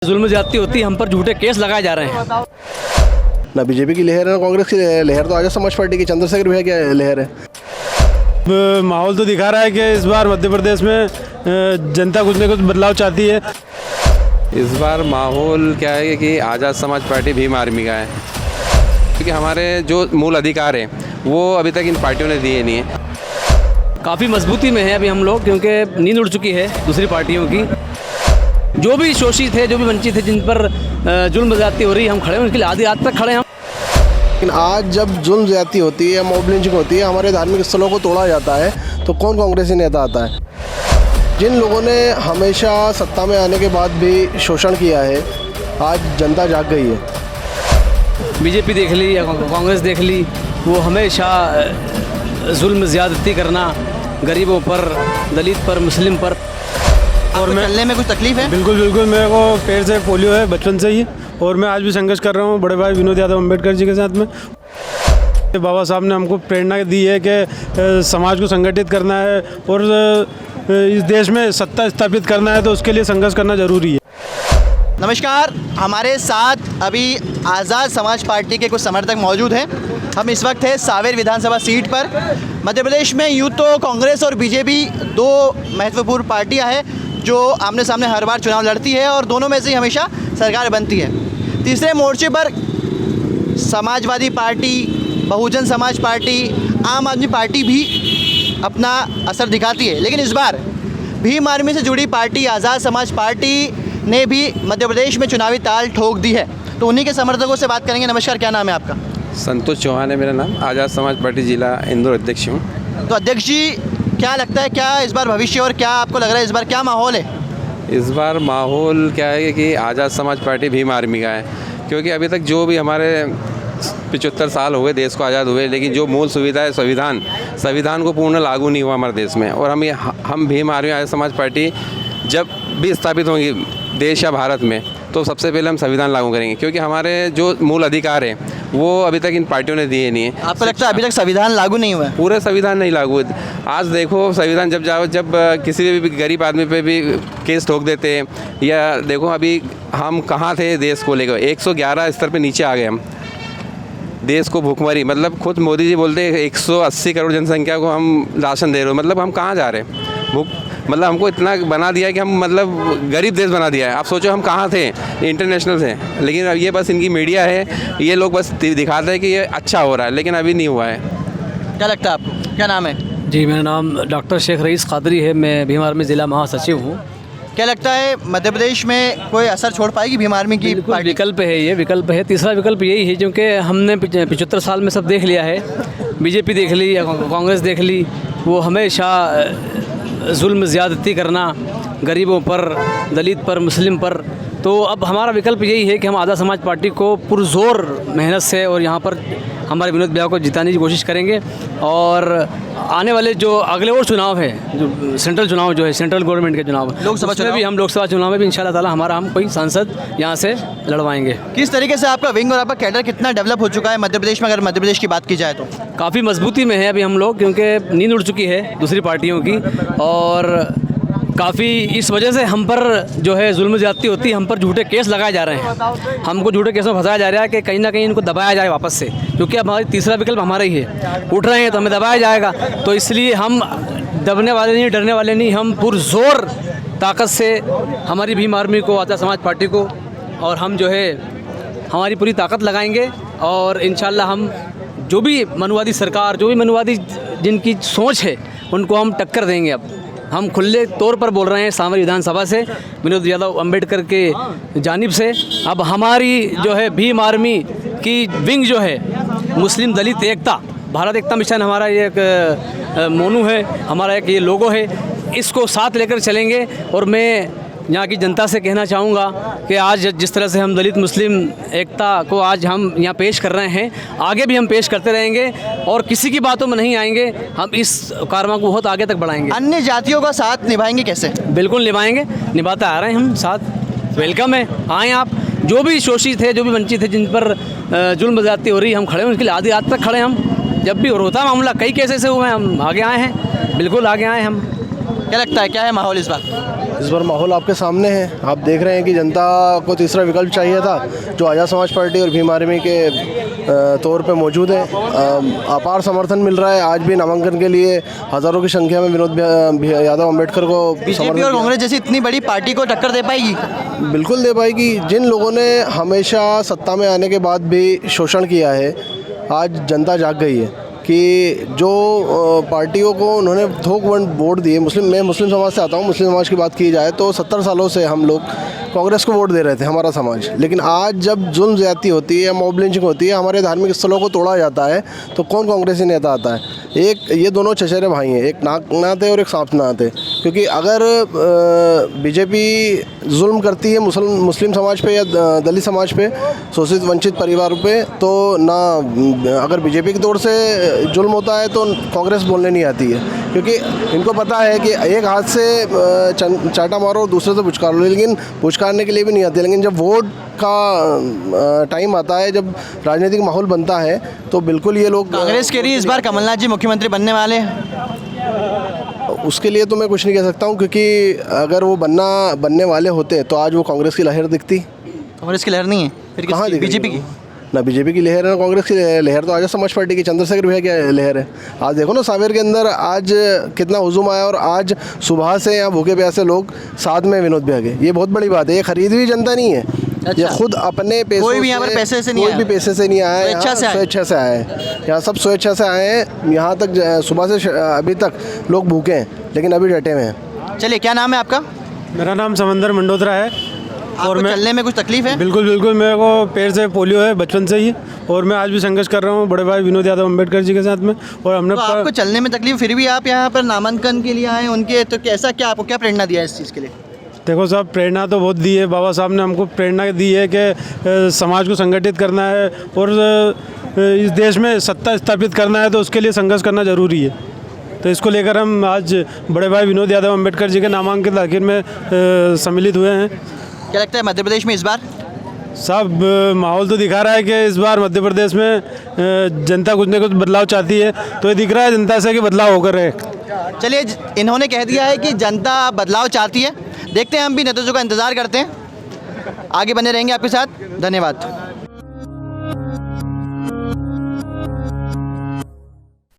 जुल्म ज्यादती होती है, हम पर झूठे केस लगाए जा रहे हैं। ना बीजेपी की लहर है ना कांग्रेस की लहर, तो आजाद समाज पार्टी की चंद्रशेखर भैया की लहर है। माहौल तो दिखा रहा है कि इस बार मध्य प्रदेश में जनता कुछ न कुछ बदलाव चाहती है। इस बार माहौल क्या है कि आज़ाद समाज पार्टी भीम आर्मी का है, क्योंकि हमारे जो मूल अधिकार हैं वो अभी तक इन पार्टियों ने दिए नहीं है। काफ़ी मजबूती में है अभी हम लोग, क्योंकि नींद उड़ चुकी है दूसरी पार्टियों की। जो भी शोषित है, जो भी वंचित है, जिन पर जुल्म ज्यादती हो रही है, हम खड़े हैं उनके लिए, आधी रात तक खड़े हैं हम। लेकिन आज जब जुल्म ज्यादती होती है, मॉब लिंचिंग होती है, हमारे धार्मिक स्थलों को तोड़ा जाता है, तो कौन कांग्रेसी नेता आता है? जिन लोगों ने हमेशा सत्ता में आने के बाद भी शोषण किया है, आज जनता जाग गई है। बीजेपी देख ली या कांग्रेस देख ली, वो हमेशा जुल्म ज्यादती करना गरीबों पर, दलित पर, मुस्लिम पर। और चलने में कुछ तकलीफ है? बिल्कुल बिल्कुल, मेरे को पेट से पोलियो है बचपन से ही, और मैं आज भी संघर्ष कर रहा हूँ बड़े भाई विनोद यादव अम्बेडकर जी के साथ में। बाबा साहब ने हमको प्रेरणा दी है कि समाज को संगठित करना है और इस देश में सत्ता स्थापित करना है, तो उसके लिए संघर्ष करना जरूरी है। नमस्कार, हमारे साथ अभी आज़ाद समाज पार्टी के कुछ समर्थक मौजूद हैं। हम इस वक्त है सावेर विधानसभा सीट पर। मध्य प्रदेश में यूँ तो कांग्रेस और बीजेपी दो महत्वपूर्ण पार्टियां हैं जो आमने सामने हर बार चुनाव लड़ती है और दोनों में से ही हमेशा सरकार बनती है। तीसरे मोर्चे पर समाजवादी पार्टी, बहुजन समाज पार्टी, आम आदमी पार्टी भी अपना असर दिखाती है। लेकिन इस बार भीम आर्मी से जुड़ी पार्टी आज़ाद समाज पार्टी ने भी मध्य प्रदेश में चुनावी ताल ठोक दी है, तो उन्हीं के समर्थकों से बात करेंगे। नमस्कार, क्या नाम है आपका? संतोष चौहान है मेरा नाम, आज़ाद समाज पार्टी जिला इंदौर अध्यक्ष हूँ। तो अध्यक्ष जी, क्या लगता है, क्या इस बार भविष्य और क्या आपको लग रहा है इस बार क्या माहौल है? इस बार माहौल क्या है कि आज़ाद समाज पार्टी भीम आर्मी का है, क्योंकि अभी तक जो भी हमारे 75 साल हो गए देश को आज़ाद हुए, लेकिन जो मूल सुविधा है संविधान को पूर्ण लागू नहीं हुआ हमारे देश में। और हम भीम आर्मी आज़ाद समाज पार्टी जब भी स्थापित होंगी देश या भारत में, तो सबसे पहले हम संविधान लागू करेंगे, क्योंकि हमारे जो मूल अधिकार हैं वो अभी तक इन पार्टियों ने दिए नहीं है। आपको लगता है अभी तक संविधान लागू नहीं हुआ है? पूरे संविधान नहीं लागू है। आज देखो संविधान जब किसी भी गरीब आदमी पे भी केस ठोक देते हैं, या देखो अभी हम कहाँ थे देश को लेकर, 111 स्तर पे नीचे आ गए हम। देश को भूखमरी, मतलब खुद मोदी जी बोलते हैं 180 करोड़ जनसंख्या को हम राशन दे रहे हो, मतलब हम कहाँ जा रहे हैं? भूख, मतलब हमको इतना बना दिया है कि हम मतलब गरीब देश बना दिया है। आप सोचो हम कहाँ थे, इंटरनेशनल थे। लेकिन अब ये बस इनकी मीडिया है, ये लोग बस दिखाते हैं कि ये अच्छा हो रहा है, लेकिन अभी नहीं हुआ है। क्या लगता है आपको, क्या नाम है? जी, मेरा नाम डॉक्टर शेख रईस कादरी है, मैं भीम आर्मी ज़िला महासचिव हूँ। क्या लगता है मध्य प्रदेश में कोई असर छोड़ पाएगी भीम आर्मी की पार्टी? विकल्प है, ये विकल्प है। तीसरा विकल्प यही है, क्योंकि हमने 75 साल में सब देख लिया है। बीजेपी देख ली या कांग्रेस देख ली, वो हमेशा जुल्म ज़्यादती करना गरीबों पर, दलित पर, मुस्लिम पर। तो अब हमारा विकल्प यही है कि हम आज़ाद समाज पार्टी को पुरजोर मेहनत से और यहाँ पर हमारे विनोद भैया को जिताने की कोशिश करेंगे। और आने वाले जो अगले और चुनाव है, जो सेंट्रल चुनाव जो है, सेंट्रल गवर्नमेंट के चुनाव, लोकसभा उसमें चुनाव भी हम लोकसभा चुनाव में भी इंशाल्लाह ताला हम कोई सांसद यहाँ से लड़वाएंगे। किस तरीके से आपका विंग और आपका कैडर कितना डेवलप हो चुका है मध्य प्रदेश में, अगर मध्य प्रदेश की बात की जाए तो? काफ़ी मजबूती में है अभी हम लोग, क्योंकि नींद उड़ चुकी है दूसरी पार्टियों की। और काफ़ी इस वजह से हम पर जो है जुल्म ज्यादती होती है, हम पर झूठे केस लगाए जा रहे हैं। हमको झूठे केसों में फंसाया जा रहा है कि कहीं ना कहीं इनको दबाया जाए वापस से, क्योंकि अब हमारी तीसरा विकल्प हमारा ही है। उठ रहे हैं तो हमें दबाया जाएगा, तो इसलिए हम दबने वाले नहीं, डरने वाले नहीं। हम पुरजोर ताकत से हमारी भीम आर्मी को, आज़ाद समाज पार्टी को, और हम जो है हमारी पूरी ताकत लगाएंगे। और इंशाल्लाह हम जो भी मनुवादी सरकार, जो भी मनुवादी जिनकी सोच है, उनको हम टक्कर देंगे। अब हम खुले तौर पर बोल रहे हैं सावेर विधानसभा से, विनोद यादव अम्बेडकर के जानिब से। अब हमारी जो है भीम आर्मी की विंग जो है, मुस्लिम दलित एकता, भारत एकता मिशन हमारा ये एक मोनू है, हमारा एक ये लोगो है, इसको साथ लेकर चलेंगे। और मैं यहाँ की जनता से कहना चाहूँगा कि आज जिस तरह से हम दलित मुस्लिम एकता को आज हम यहाँ पेश कर रहे हैं, आगे भी हम पेश करते रहेंगे और किसी की बातों में नहीं आएंगे। हम इस कारवां को बहुत आगे तक बढ़ाएंगे। अन्य जातियों का साथ निभाएंगे कैसे? बिल्कुल निभाएंगे, निभाते आ रहे हैं हम साथ। वेलकम है, आएँ आप। जो भी शोषित है, जो भी वंचित है, जिन पर जुल्म ज्यादती हो रही है, हम खड़े हैं उनके लिए, आधी रात तक खड़े हैं हम। जब भी होता मामला, कई केस ऐसे हुए हैं, हम आगे आए हैं, बिल्कुल आगे आए हम। क्या लगता है, क्या है माहौल इस बार? इस बार माहौल आपके सामने है। आप देख रहे हैं कि जनता को तीसरा विकल्प चाहिए था, जो आज़ाद समाज पार्टी और भीम आर्मी के तौर पे मौजूद है। अपार समर्थन मिल रहा है। आज भी नामांकन के लिए हज़ारों की संख्या में विनोद यादव अम्बेडकर को बीजेपी और कांग्रेस जैसी इतनी बड़ी पार्टी को टक्कर दे पाएगी? बिल्कुल दे पाएगी। जिन लोगों ने हमेशा सत्ता में आने के बाद भी शोषण किया है, आज जनता जाग गई है कि जो पार्टियों को उन्होंने थोक वोट दिए। मैं मुस्लिम समाज से आता हूँ। मुस्लिम समाज की बात की जाए तो 70 सालों से हम लोग कांग्रेस को वोट दे रहे थे, हमारा समाज। लेकिन आज जब जुल्म ज़्यादती होती है, मॉब लिंचिंग होती है, हमारे धार्मिक स्थलों को तोड़ा जाता है, तो कौन कांग्रेसी नेता आता है? ये दोनों चचेरे भाई हैं, एक नाक नाते और एक सांप नाते। क्योंकि अगर बीजेपी जुल्म करती है मुस्लिम समाज पे या दलित समाज पे, शोषित वंचित परिवारों पे, तो ना अगर बीजेपी की तौर से जुल्म होता है तो कांग्रेस बोलने नहीं आती है। क्योंकि इनको पता है कि एक हाथ से चाटा मारो, दूसरे से पुचकार लो, लेकिन पुचकारने के लिए भी नहीं आती। लेकिन जब वोट का टाइम आता है, जब राजनीतिक माहौल बनता है, तो बिल्कुल ये लोग कांग्रेस के लिए इस बार कमलनाथ जी मुख्यमंत्री बनने वाले हैं? उसके लिए तो मैं कुछ नहीं कह सकता हूँ, क्योंकि अगर वो बनने वाले होते तो आज वो कांग्रेस की लहर दिखती। कांग्रेस की लहर नहीं है, फिर कहाँ किसकी? दिख रही बीजेपी है? की? ना बीजेपी की लहर है, ना कांग्रेस की लहर। तो आज़ाद समाज पार्टी की चंद्रशेखर भैया की लहर है। आज देखो ना सावेर के अंदर आज कितना हुजूम आया, और आज सुबह से यहाँ भूखे प्यासे लोग साथ में विनोद भैया के। ये बहुत बड़ी बात है। ये खरीदी हुई जनता नहीं है। ये खुद अपने पैसों कोई भी यहाँ पर पैसे से नहीं कोई आया? भी पैसे से नहीं आया है। स्वेच्छा से आए? स्वेच्छा से आए हैं। यहाँ सब स्वेच्छा से आए हैं। यहाँ तक सुबह से अभी तक लोग भूखे हैं, लेकिन अभी डटे हुए हैं। चलिए, क्या नाम है आपका? मेरा नाम समंदर मंडोत्रा है। और चलने में कुछ तकलीफ है? बिल्कुल मेरे को पैर से पोलियो है बचपन से ही, और मैं आज भी संघर्ष कर रहा हूँ बड़े भाई विनोद यादव अम्बेडकर जी के साथ में। और हमने तो आपको चलने में तकलीफ, फिर भी आप यहाँ पर नामांकन के लिए आए उनके, तो कैसा, क्या आपको क्या प्रेरणा दिया इस चीज़ के लिए? देखो साहब, प्रेरणा तो बहुत दी है। बाबा साहब ने हमको प्रेरणा दी है कि समाज को संगठित करना है और इस देश में सत्ता स्थापित करना है, तो उसके लिए संघर्ष करना ज़रूरी है। तो इसको लेकर हम आज बड़े भाई विनोद यादव अम्बेडकर जी के नामांकित आखिर में सम्मिलित हुए हैं। क्या लगता है मध्य प्रदेश में इस बार? साहब, माहौल तो दिखा रहा है कि इस बार मध्य प्रदेश में जनता कुछ न कुछ बदलाव चाहती है। तो ये दिख रहा है जनता से कि बदलाव होकर रहे। चलिए, इन्होंने कह दिया है कि जनता बदलाव चाहती है। देखते हैं, हम भी नतीजों का इंतज़ार करते हैं। आगे बने रहेंगे आपके साथ। धन्यवाद।